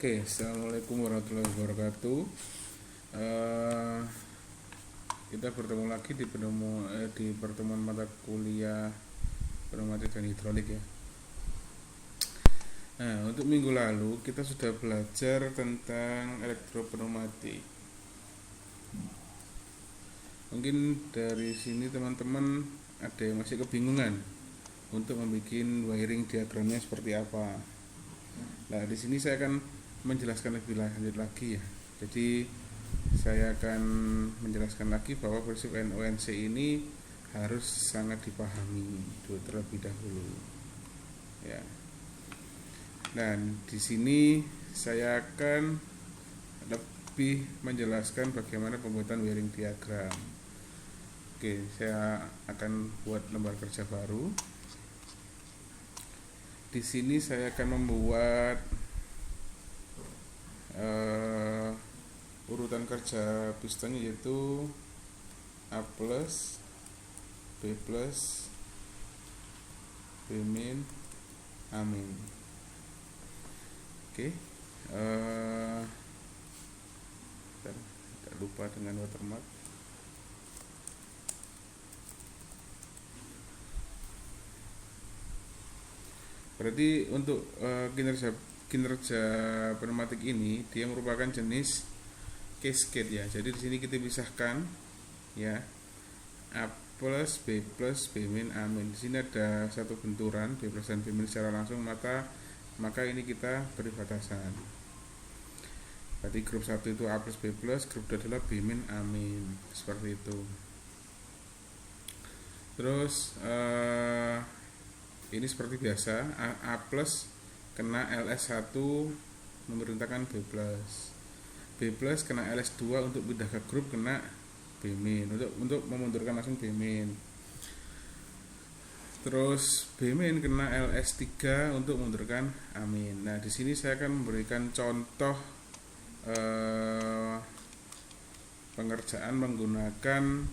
Oke, assalamualaikum warahmatullahi wabarakatuh. Eh, kita bertemu lagi di pertemuan mata kuliah pneumatik dan hidrolik ya. Nah, untuk minggu lalu kita sudah belajar tentang elektropneumatik. Mungkin dari sini teman-teman ada yang masih kebingungan untuk membuat wiring diagramnya seperti apa. Nah, di sini saya akan menjelaskan lebih lanjut lagi ya. Jadi saya akan menjelaskan lagi bahwa prinsip NONC ini harus sangat dipahami terlebih dahulu. Ya. Dan di sini saya akan lebih menjelaskan bagaimana pembuatan wiring diagram. Oke, saya akan buat lembar kerja baru. Di sini saya akan membuat urutan kerja pistonnya yaitu A plus, B plus, B min, A min. Oke, tidak lupa dengan watermark. Berarti untuk kinerja pneumatik ini dia merupakan jenis cascade ya. Jadi di sini kita pisahkan ya, A plus, B plus, B min, A min. Di sini ada satu benturan B plus dan B min secara langsung, maka ini kita beri batasan. Berarti grup 1 itu A plus B plus, grup 2 adalah B min A min, seperti itu. Terus ini seperti biasa, A plus kena LS1 memerintahkan B plus. B plus kena LS2 untuk pindah ke grup kena B min, untuk memundurkan langsung B min. Terus B min kena LS3 untuk memundurkan A min. Nah, di sini saya akan memberikan contoh pengerjaan menggunakan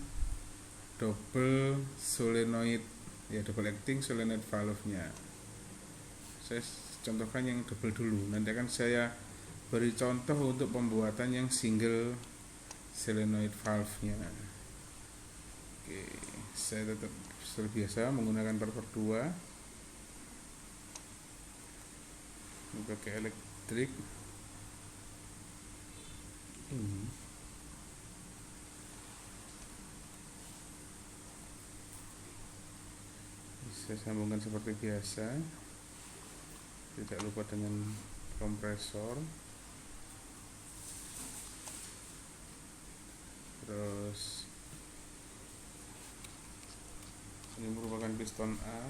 double solenoid ya, double acting solenoid valve-nya. Saya contohkan yang double dulu, nanti akan saya beri contoh untuk pembuatan yang single solenoid valve-nya. Oke, saya tetap seperti biasa menggunakan taper 2. Ini pakai elektrik. Saya sambungkan seperti biasa, tidak lupa dengan kompresor. Terus ini merupakan piston A.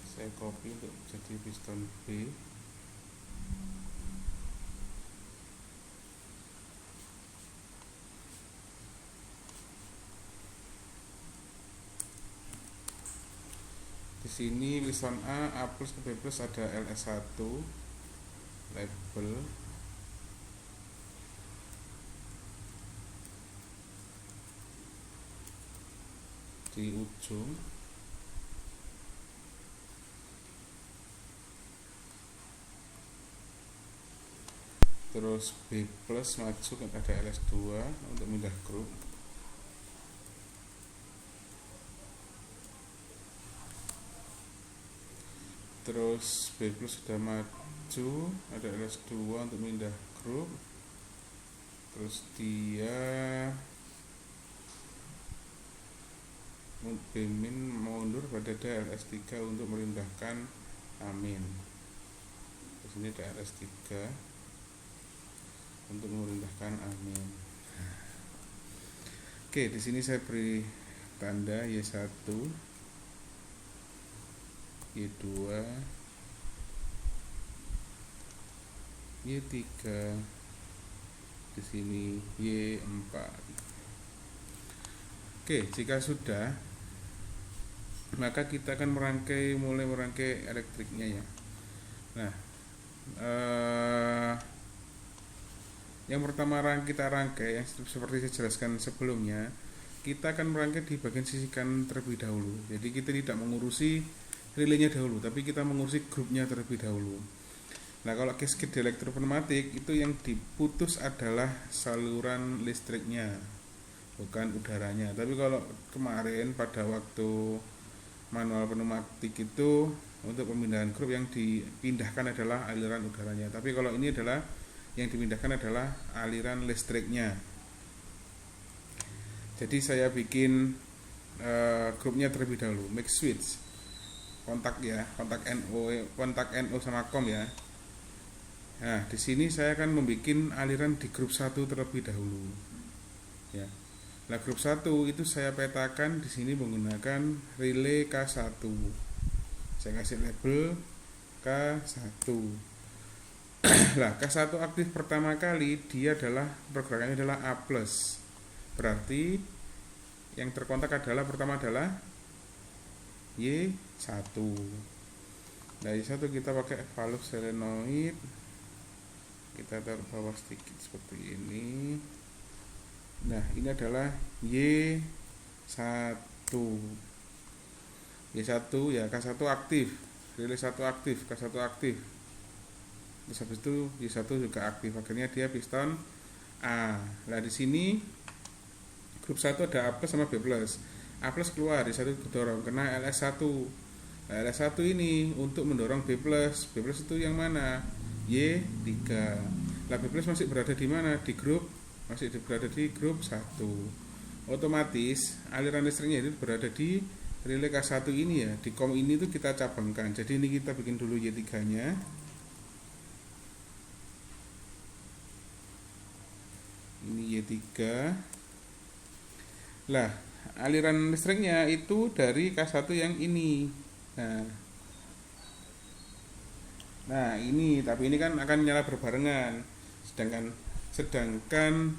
Saya copy untuk jadi piston B. Di sini piston A plus ke B plus ada LS1 label. Di ujung terus B plus maju ada LS2 untuk pindah grup. Terus B plus sudah maju, ada LS2 untuk pindah grup. Terus dia B min mundur pada ada LS3 untuk merendahkan A min. Di sini ada LS3 untuk merendahkan A min. Oke, di sini saya beri tanda Y1, Y2, Y3, di sini Y4. Oke, jika sudah, maka kita akan mulai merangkai elektriknya ya. Nah, yang pertama kita rangkai yang seperti saya jelaskan sebelumnya, kita akan merangkai di bagian sisi kanan terlebih dahulu. Jadi kita tidak mengurusi relaynya dahulu, tapi kita mengurusi grupnya terlebih dahulu. Nah, kalau cascade di elektropneumatik itu yang diputus adalah saluran listriknya, bukan udaranya. Tapi kalau kemarin pada waktu manual pneumatik itu untuk pemindahan grup yang dipindahkan adalah aliran udaranya. Tapi kalau ini adalah yang dipindahkan adalah aliran listriknya. Jadi saya bikin grupnya terlebih dahulu, make switch, kontak ya, kontak NO sama COM ya. Nah, di sini saya akan membuat aliran di grup 1 terlebih dahulu. Ya. Nah, grup 1 itu saya petakan di sini menggunakan relay K1. Saya kasih label K1. Nah, K1 aktif pertama kali dia adalah pergerakannya adalah A+. Berarti yang terkontak adalah pertama adalah Y1. Nah, Y1 kita pakai valve solenoid. Kita taruh bawah sedikit seperti ini. Nah, ini adalah Y1. Y1 ya, K1 aktif, relay 1 aktif, K1 aktif. Terus habis itu Y1 juga aktif. Akhirnya dia piston A. Nah, di sini grup 1 ada A+ sama B+. A+ keluar, Y1 kedorong kena LS1. Nah, LS1 ini untuk mendorong B+. B+ itu yang mana? Y3. Lah B+ masih berada di mana? Di grup, masih berada di grup 1. Otomatis aliran listriknya itu berada di relay K1 ini ya. Di COM ini tuh kita cabangkan. Jadi ini kita bikin dulu Y3-nya. Ini Y3. Lah, aliran listriknya itu dari K1 yang ini. Nah, ini, tapi ini kan akan nyala berbarengan. Sedangkan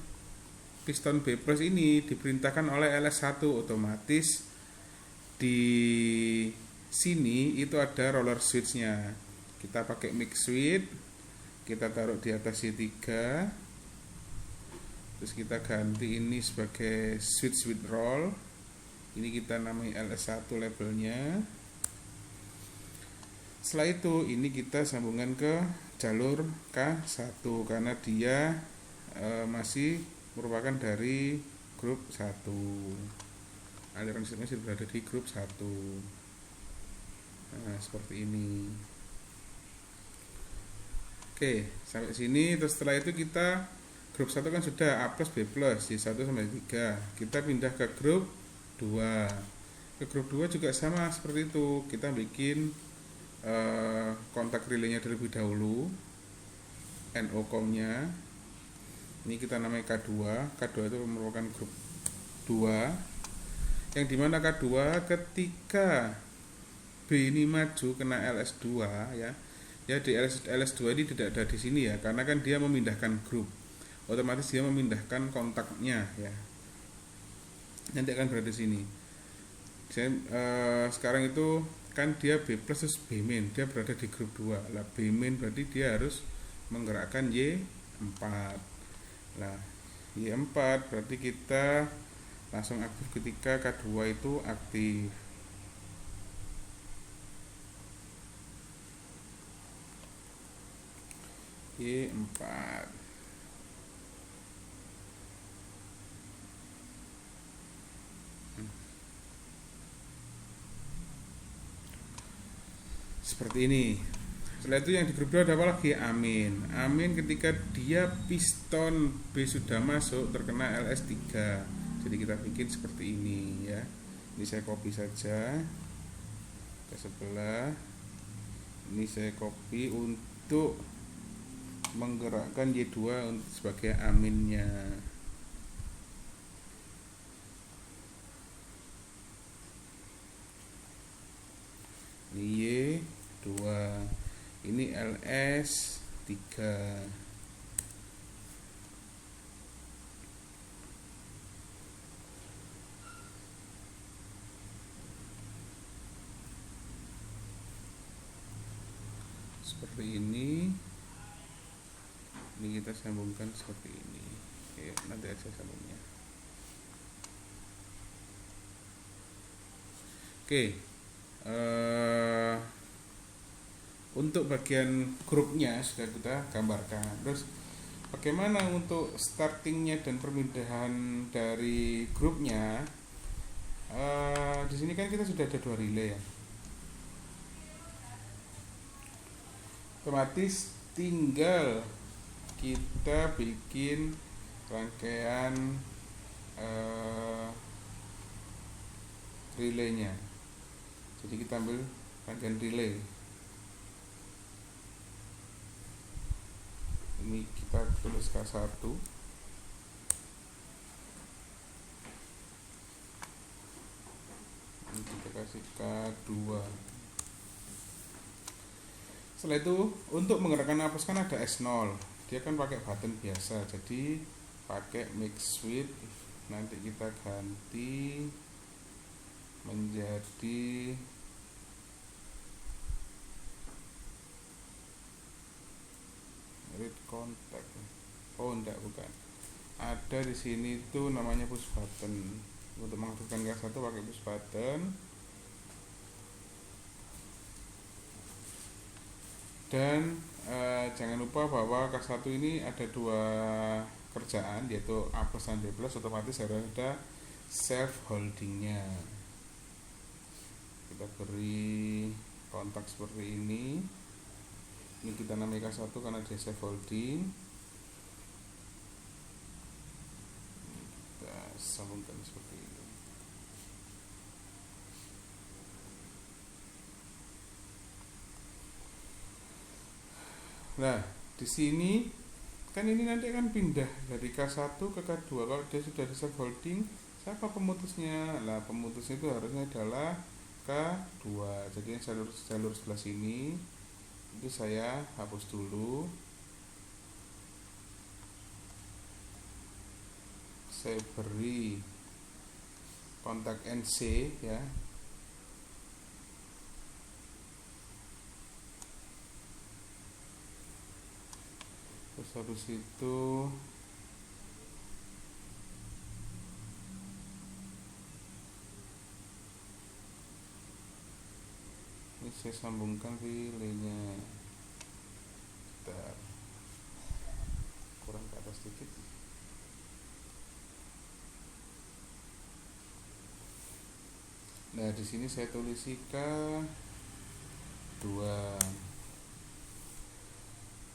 piston B+ ini diperintahkan oleh LS1, otomatis di sini itu ada roller switch-nya. Kita pakai mix switch, kita taruh di atas Y3. Terus kita ganti ini sebagai switch with roll. Ini kita namai LS1 labelnya. Setelah itu ini kita sambungkan ke jalur K1 karena dia masih merupakan dari grup 1. Aliran listriknya masih berada di grup 1. Nah, seperti ini. Oke, sampai sini. Terus setelah itu kita grup 1 kan sudah A+, B+, Y1 sampai 3. Kita pindah ke grup 2. Ke grup 2 juga sama seperti itu. Kita bikin kontak relaynya terlebih dahulu, NO-COM-nya. Ini kita namai K2. K2 itu merupakan grup 2. Yang dimana K2 ketika B ini maju kena LS2 ya. Ya, di LS2 ini tidak ada di sini ya, karena kan dia memindahkan grup. Otomatis dia memindahkan kontaknya ya. Nanti akan berada di sini. Sekarang itu kan dia B+ terus B-, dia berada di grup 2. Lah B- berarti dia harus menggerakkan Y4. Nah, Y4 berarti kita langsung aktif ketika K2 itu aktif. Y4. Seperti ini. Setelah itu yang di grup 2 ada apa lagi? Amin. Amin ketika dia piston B sudah masuk terkena LS3. Jadi kita bikin seperti ini ya. Ini saya copy saja ke sebelah. Ini saya copy untuk menggerakkan Y2 sebagai aminnya. Ini Y2, ini LS3. Seperti ini kita sambungkan seperti ini. Oke, nanti aja sambungnya. Oke, eh, untuk bagian grupnya sudah kita gambarkan. Terus bagaimana untuk startingnya dan perpindahan dari grupnya? Di sini kan kita sudah ada 2 relay ya. Otomatis tinggal kita bikin rangkaian relaynya. Jadi kita ambil rangkaian relay. Ini kita tulis K1. Ini kita kasih K2. Setelah itu untuk menggerakkan apus kan ada S0. Dia kan pakai button biasa. Jadi pakai mix switch. Nanti kita ganti menjadi read contact. Oh enggak, bukan. Ada di sini tuh namanya push button. Untuk mengaktifkan K1 pakai push button. Dan jangan lupa bahwa K1 ini ada 2 kerjaan, yaitu A plus dan B plus. Otomatis harus ada self holdingnya. Kita beri kontak seperti ini. Ini kita namai K1 karena dia self holding. Kita sambungkan seperti ini. Nah, di sini kan ini nanti akan pindah dari K1 ke K2. Kalau dia sudah di self holding, siapa pemutusnya? Nah, pemutusnya itu harusnya adalah K2. Jadi jalur sebelah sini itu saya hapus dulu. Saya beri kontak NC ya. Terus habis itu ini saya sambungkan relaynya. Bentar, kurang ke atas sedikit. Nah, di sini saya tulis K2.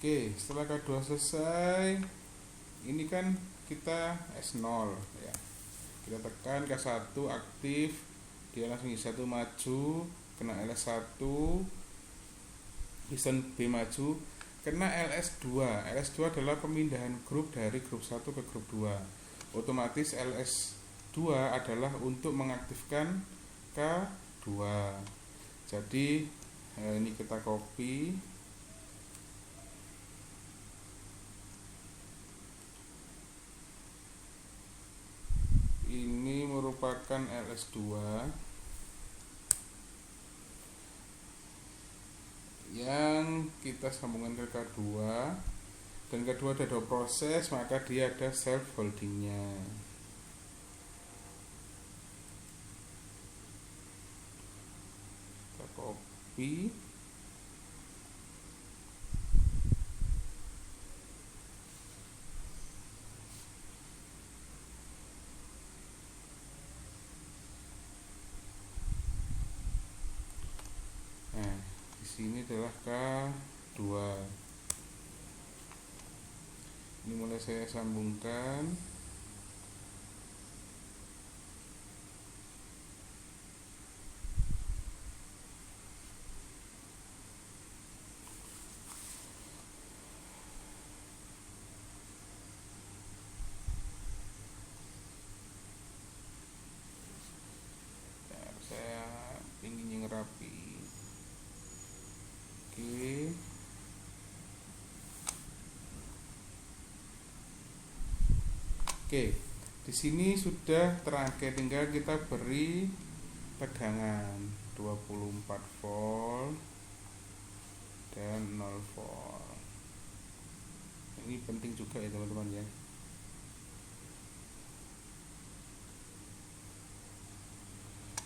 Oke, setelah K2 selesai, ini kan kita S0 ya. Kita tekan K1 aktif, dia langsung I1 maju, kena LS1, Houston B maju, kena LS2. LS2 adalah pemindahan grup dari grup 1 ke grup 2. Otomatis LS2 adalah untuk mengaktifkan K2. Jadi ini kita copy. Ini merupakan LS2 yang kita sambungkan ke K2, dan K2 ada 2 proses, maka dia ada self holdingnya. Kita copy. Sini adalah K2. Ini mulai saya sambungkan. Nah, saya ingin yang rapi. Oke, di sini sudah terangkai, tinggal kita beri tegangan 24 volt dan 0 volt. Ini penting juga ya teman-teman ya.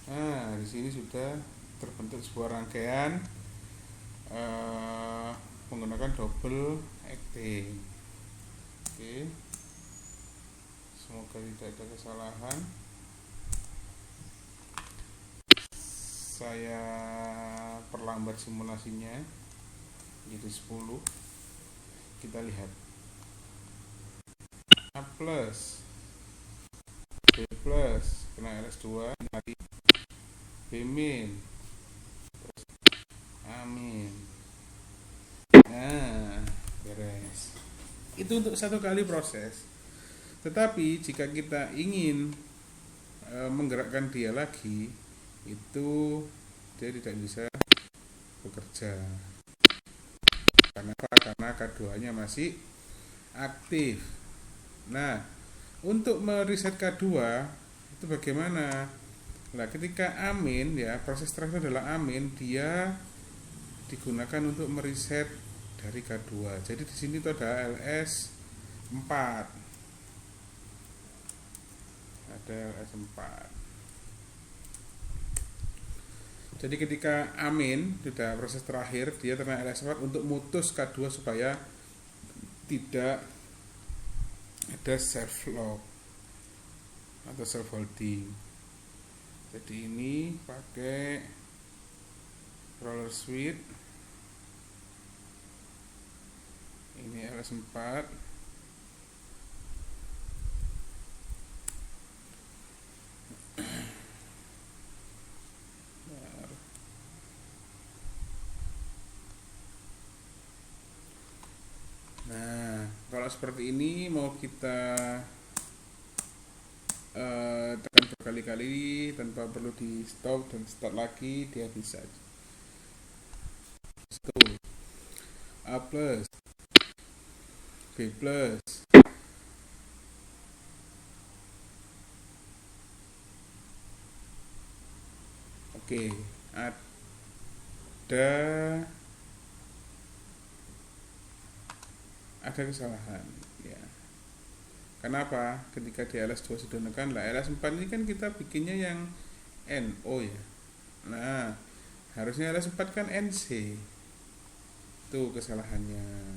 Nah, Nah, di sini sudah terbentuk sebuah rangkaian menggunakan double acting. Oke, semoga tidak ada kesalahan. Saya perlambat simulasinya jadi 10. Kita lihat A plus, B plus, kena LS2, mati B min, terus amin. Nah, beres. Itu untuk satu kali proses. Tetapi jika kita ingin menggerakkan dia lagi, itu dia tidak bisa bekerja. Kenapa? Karena K2-nya masih aktif. Nah, untuk mereset K2 itu bagaimana? Nah, ketika amin ya, proses terakhir adalah amin, dia digunakan untuk mereset dari K2. Jadi di sini itu ada LS4. Ada LS4. Jadi ketika amin sudah proses terakhir, dia terkena LS4 untuk mutus K2 supaya tidak ada self lock atau self holding. Jadi ini pakai roller switch. Ini LS4. Nah, kalau seperti ini mau kita tekan berkali-kali tanpa perlu di stop dan start lagi, dia bisa. Stop. A plus, B plus, oke, ada kesalahan ya. Kenapa? Ketika di LS2 sudah menekan lah, LS4 ini kan kita bikinnya yang NO ya. Nah, harusnya LS4 kan NC. Itu kesalahannya.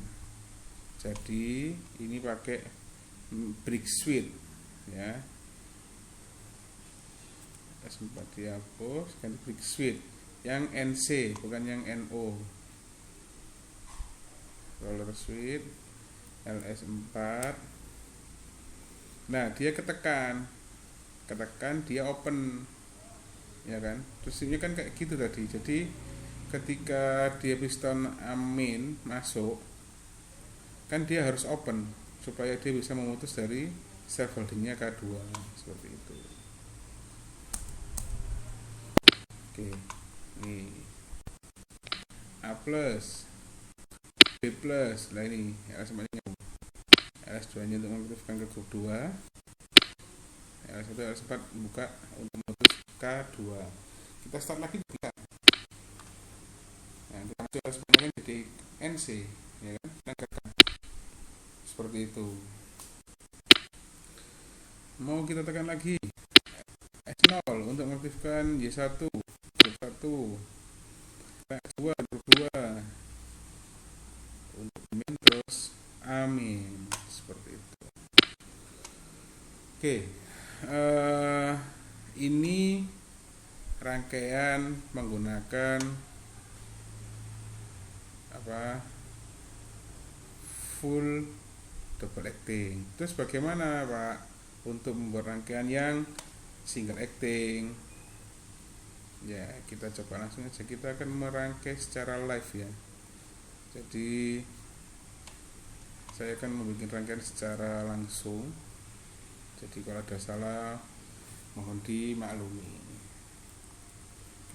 Jadi ini pakai brick switch ya. LS4 dihapus, ganti brick switch yang NC bukan yang NO. Roller switch LS4. Nah, dia ketekan dia open ya kan. Terus ini kan kayak gitu tadi. Jadi ketika dia piston amin masuk, kan dia harus open supaya dia bisa memutus dari self holdingnya K2 seperti itu. Oke, ini A plus, B plus, lah ini LS4 nya LS2 nya untuk mengaktifkan ke grup 2, LS1 LS4 buka untuk memutus K2. Kita start lagi juga. Nah, kita masuk LS4 nya kan jadi NC ya kan, tekan seperti itu. Mau kita tekan lagi S0 untuk mengaktifkan Y1 grup 1, K2 grup 2 untuk min terus amin seperti itu. Oke, ini rangkaian menggunakan full double acting. Terus bagaimana Pak untuk membuat rangkaian yang single acting? Ya, kita coba langsung aja. Kita akan merangkai secara live ya. Jadi saya akan membuat rangkaian secara langsung. Jadi kalau ada salah mohon dimaklumi.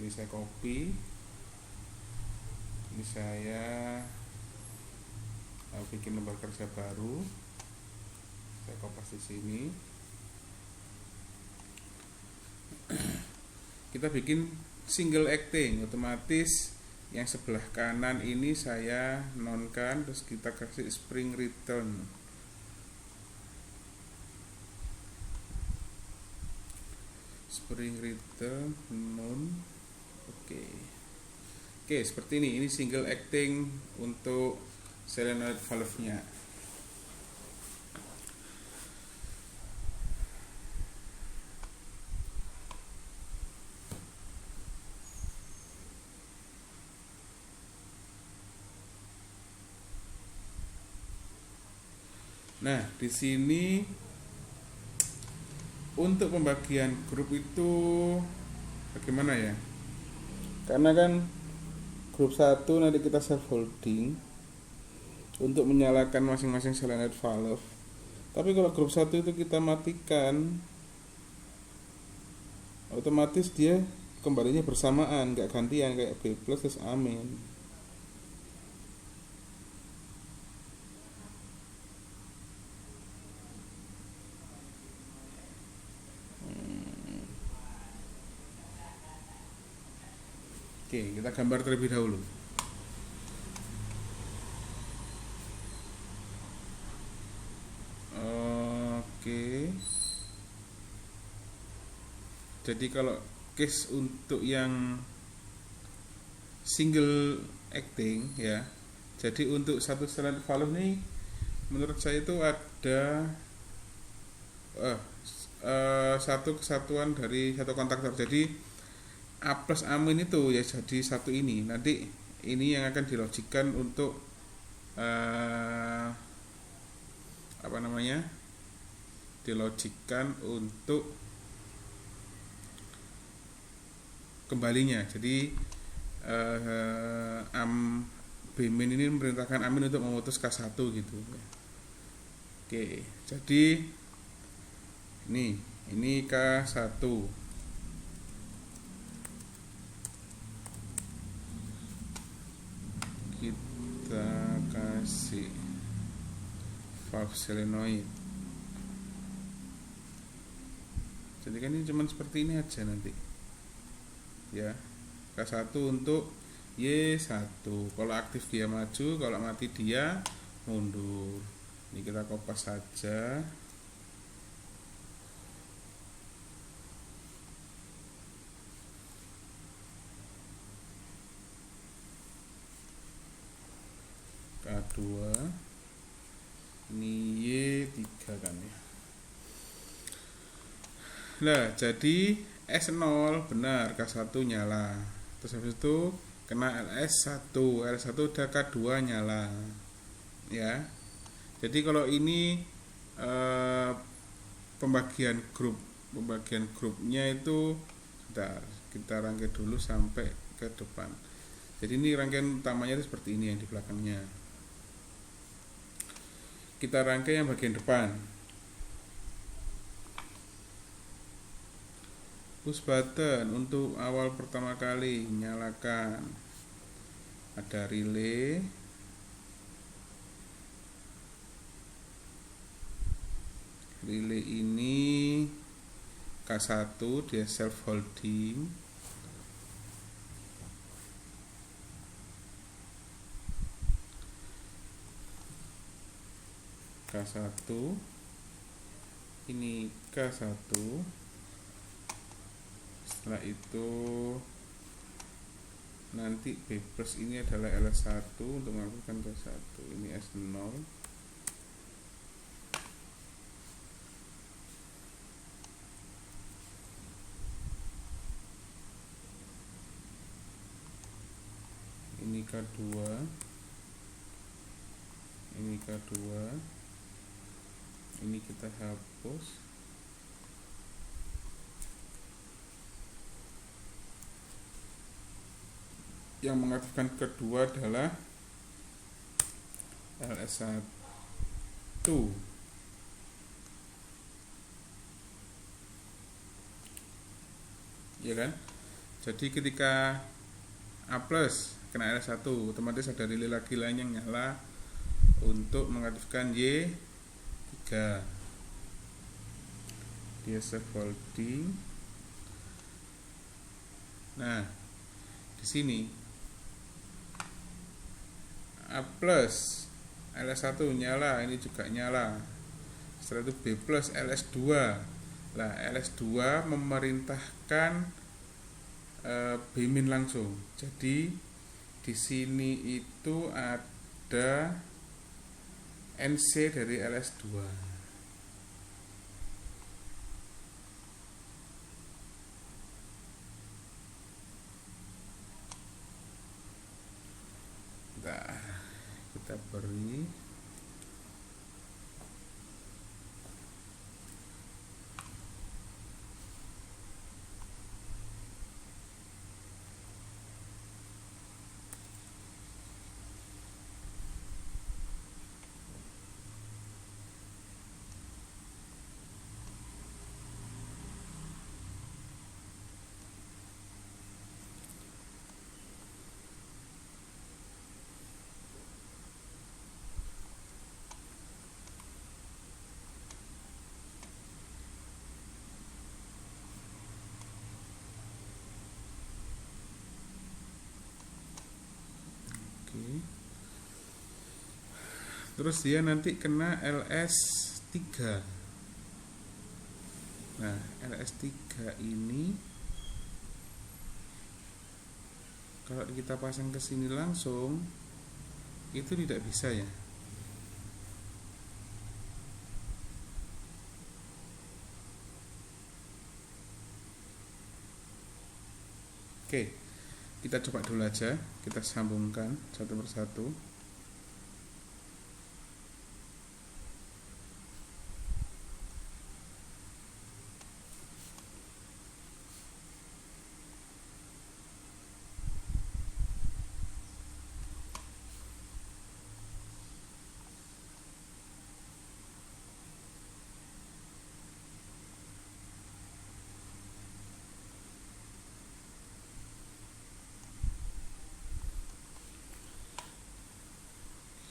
Ini saya copy. Ini saya bikin lembar kerja baru. Saya kopas di sini. Kita bikin single acting, otomatis yang sebelah kanan ini saya nonkan, terus kita kasih spring return. spring return none. Oke, seperti ini single acting untuk solenoid valve nya. Nah, di sini untuk pembagian grup itu bagaimana ya? Karena kan grup 1 nanti kita self holding untuk menyalakan masing-masing solenoid valve. Tapi kalau grup 1 itu kita matikan, otomatis dia kembalinya bersamaan, nggak gantian kayak B plus terus amin. Oke, kita gambar terlebih dahulu. Oke. Jadi kalau case untuk yang single acting ya. Jadi untuk satu solenoid valve ini menurut saya itu ada satu kesatuan dari satu kontaktor. Jadi A plus amin itu ya jadi satu ini. Nanti ini yang akan dilogikkan untuk dilogikkan untuk kembalinya. Jadi Bmin ini memerintahkan amin untuk memutus K1 gitu. Oke, jadi ini K1. Kita kasih valve solenoid. Jadi kan ini cuman seperti ini aja nanti. Ya. K1 untuk Y1. Kalau aktif dia maju, kalau mati dia mundur. Ini kita kopas saja. K2 ini Y3 kan ya. Nah, jadi S0 benar, K1 nyala. Terus habis itu kena LS1 udah K2 nyala. Ya. Jadi kalau ini pembagian grupnya itu bentar, kita rangkai dulu sampai ke depan. Jadi ini rangkaian utamanya itu seperti ini yang di belakangnya. Kita rangkai yang bagian depan. Push button untuk awal pertama kali nyalakan. Ada relay. Relay ini K1 dia self holding. K1 ini K1. Setelah itu nanti B plus ini adalah LS1 untuk melakukan K1. Ini S0. Ini K2. Ini K2. Ini kita hapus. Yang mengaktifkan kedua adalah LS1. Ya kan? Jadi ketika A plus kena LS1, otomatis ada relay lagi lain yang nyala untuk mengaktifkan Y3. Dia self holding. Nah, di sini A plus LS1 nyala, ini juga nyala. Setelah itu B plus LS2. Lah LS2 memerintahkan B-min langsung. Jadi di sini itu ada NC dari LS2. Nah, kita beri oke. Terus dia nanti kena LS3. Nah, LS3 ini kalau kita pasang ke sini langsung itu tidak bisa ya. Oke, kita coba dulu aja, kita sambungkan satu persatu.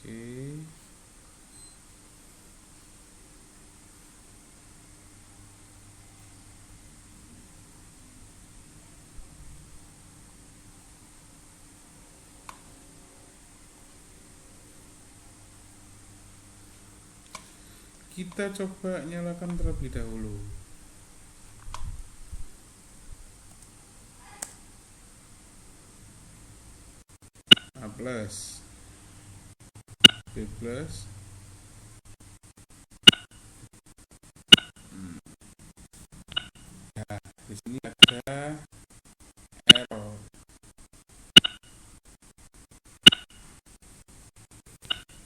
Oke. Kita coba nyalakan terlebih dahulu. A plus, B plus. Ya, di sini ada error.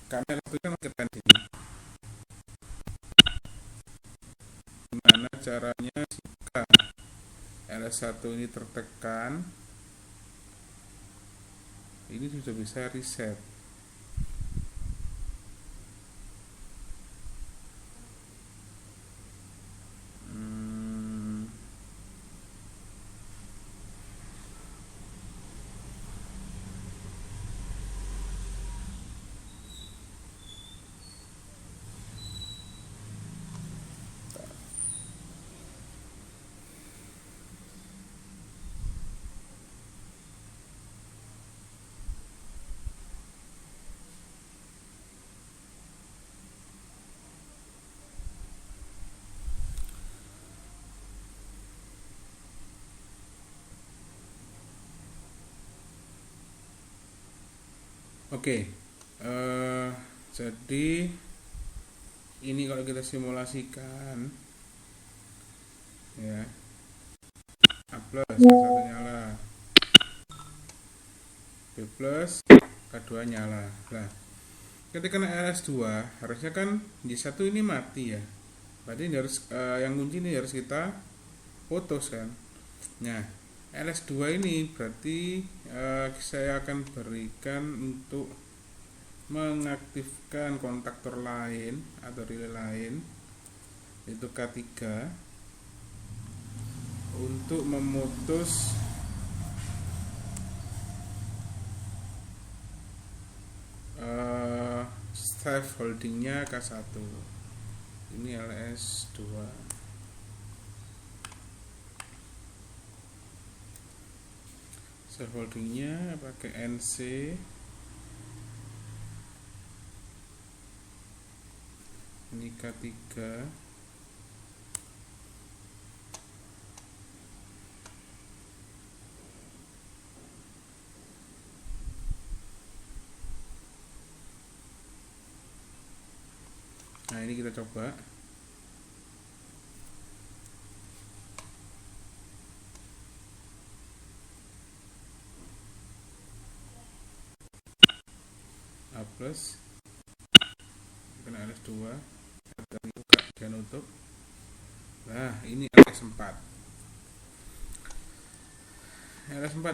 Kami lakukan ketekan sini. Gimana caranya jika LS1 ini tertekan, ini sudah bisa reset. Oke, jadi ini kalau kita simulasikan, ya, A plus A1 nyala, B plus K2 nyala. Nah, ketika kena LS2 harusnya kan J1 ini mati ya. Berarti ini harus yang kunci ini harus kita putus kan. Nah, LS2 ini berarti saya akan berikan untuk mengaktifkan kontaktor lain atau relay lain, yaitu K3, untuk memutus safe holdingnya K1. Ini LS2. Safe holdingnya pakai NC. Ini K3. ini kita coba. A plus kena LS2, buka dan nutup. Nah, ini LS4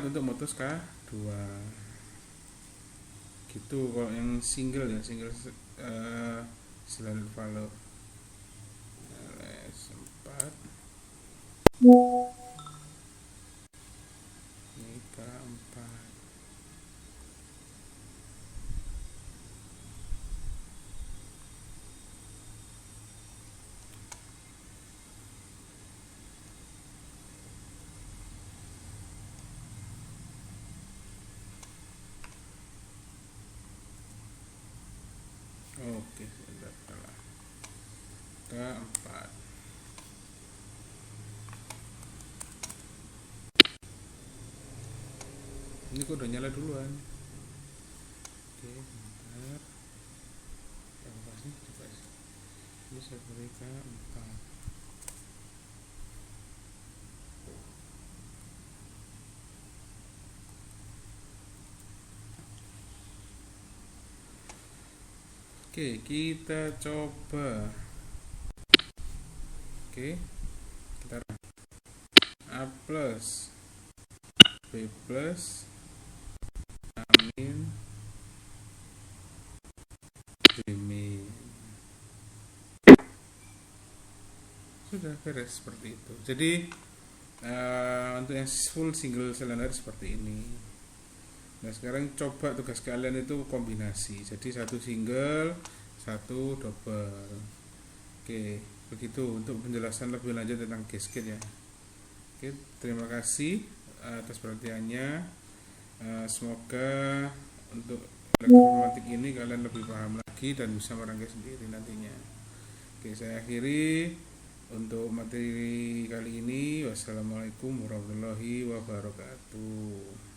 untuk modus K2 gitu. Kalau yang single ya, single selalu follow LS4 ini K4. Oke, sudah salah. K4. Ini kok udah nyala duluan. Oke, bentar. Apa sih? Coba sih. Ini saya beri K4. Oke, kita coba. Oke, kita A plus B plus amin B min. Sudah beres seperti itu. Jadi untuk yang full single cylinder seperti ini. Nah, sekarang coba tugas kalian itu kombinasi. Jadi satu single, satu double. Oke, begitu untuk penjelasan lebih lanjut tentang gasket ya. Oke, terima kasih atas perhatiannya. Semoga untuk elektromatik ini kalian lebih paham lagi dan bisa merangkai sendiri nantinya. Oke, saya akhiri untuk materi kali ini. Wassalamualaikum warahmatullahi wabarakatuh.